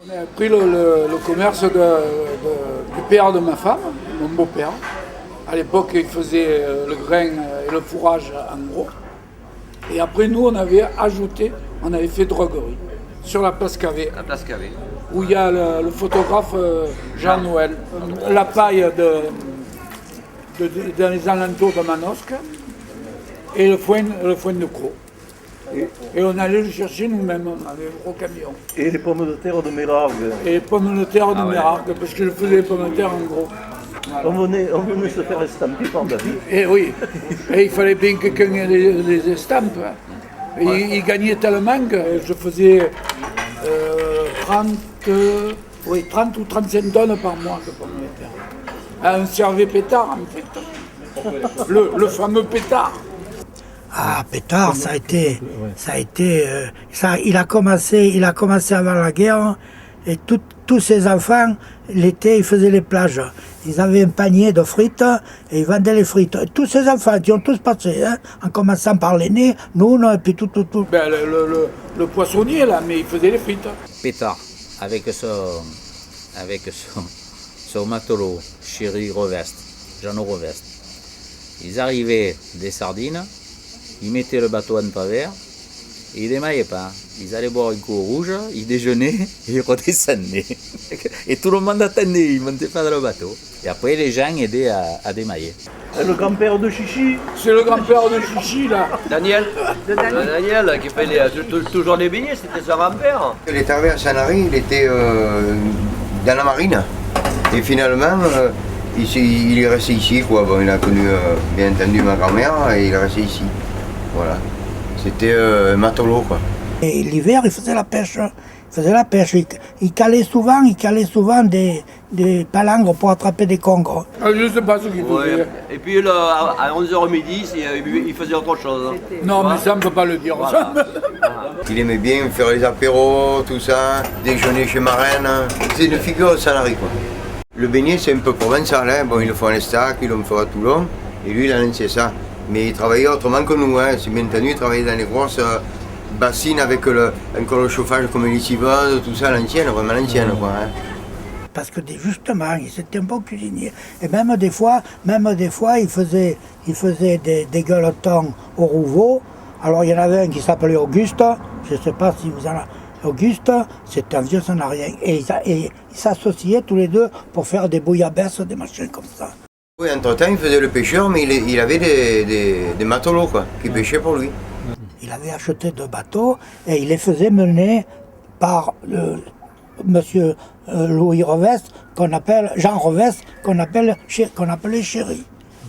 On a pris le commerce du père de ma femme, mon beau-père. À l'époque, il faisait le grain et le fourrage en gros. Et après, nous, on avait fait droguerie sur la place Cavé. La place Cavé. Où il y a le photographe Jean Noël. La paille dans les alentours de Manosque et le foin de Cros. Et on allait le chercher nous-mêmes avec un gros camion. Et les pommes de terre de Mérargues. Et les pommes de terre de Mérargues, parce que je faisais les pommes de terre en gros. Voilà. On venait se faire estamper par David. Et oui, et il fallait bien que quelqu'un ait les estampes. Et il gagnait tellement que je faisais 30 ou 35 tonnes par mois de pommes de terre. Un cervé pétard en fait. Le fameux pétard. Ah, pétard, il a commencé avant la guerre et tous ses enfants, l'été, ils faisaient les plages. Ils avaient un panier de frites et ils vendaient les frites. Tous ces enfants, ils ont tous passé, hein, en commençant par l'aîné, nous, et puis tout. Ben, le poissonnier, là, mais il faisait les frites. Pétard, avec son matelot, Chéri Revest, Jeannot Revest. Ils arrivaient des sardines, ils mettaient le bateau en travers, et ils démaillaient pas. Ils allaient boire un coup au rouge, ils déjeunaient et ils redescendaient. Et tout le monde attendait, ils ne montaient pas dans le bateau. Et après, les gens aidaient à démailler. Le grand-père de Chichi. C'est le grand-père de Chichi, là. Daniel, qui fait toujours les beignets, c'était son grand-père. Il est arrivé à Sanary, il était dans la marine. Et finalement, il est resté ici, quoi. Bon, il a connu, bien entendu, ma grand-mère et il est resté ici. Voilà. C'était un matelot, quoi. Et l'hiver, il faisait la pêche. Il calait souvent des palangres pour attraper des congres. Je ne sais pas ce qu'il faisait. Ouais. Et puis là, à 11h midi, il faisait autre chose. Non, mais ça, on ne peut pas le dire. Ça. Il aimait bien faire les apéros, tout ça, déjeuner chez Marraine. C'est une figure de Sanary, quoi. Le beignet, c'est un peu provençal, hein. Bon, ils le font à l'Estac, ils le font à Toulon, et lui, il a lancé ça. Mais il travaillait autrement que nous, hein. C'est bien entendu, il travaillait dans les grosses bassines avec encore le chauffage comme les civeuses, tout ça, l'ancienne, vraiment l'ancienne, quoi. Hein. Parce que justement, c'était un bon cuisinier. Et même des fois, il faisait des gueuletons au Rouveau. Alors il y en avait un qui s'appelait Auguste, je ne sais pas si vous en avez. Auguste, c'était un vieux sanarien. Et ils s'associaient tous les deux pour faire des bouillabaisse, des machins comme ça. Oui, entre-temps, il faisait le pêcheur, mais il avait des matelots, quoi, qui pêchaient pour lui. Il avait acheté 2 bateaux et il les faisait mener par monsieur Louis Revest, Jean Revest, qu'on appelait Chéri.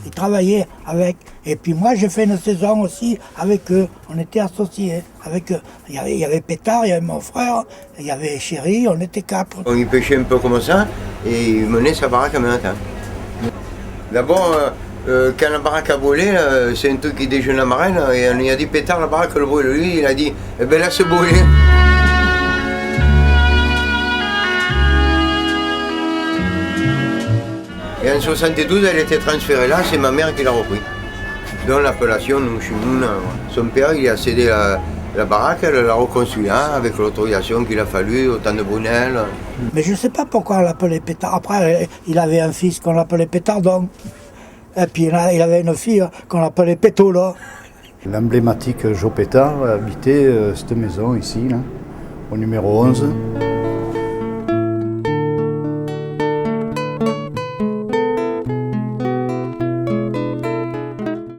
Il travaillait avec. Et puis moi, j'ai fait une saison aussi avec eux. On était associés avec eux. Il y avait Pétard, il y avait mon frère, il y avait Chéri, on était 4. Il pêchait un peu comme ça et il menait sa baraque en même temps. D'abord, quand la baraque a brûlé, c'est un truc qui déjeune à Marraine, et on lui a dit Pétard, la baraque le brûle. Lui, il a dit, eh ben là, c'est brûlé. Et en 72, elle était transférée là, c'est ma mère qui l'a repris. Dans l'appellation, nous, chez nous, son père, il a cédé la baraque, elle l'a reconstruit avec l'autorisation qu'il a fallu, autant de Brunel. Mais je ne sais pas pourquoi on l'appelait Pétard. Après, il avait un fils qu'on appelait Pétardon. Et puis il avait une fille qu'on appelait Pétola. L'emblématique Joe Pétard habitait cette maison ici, là, au numéro 11.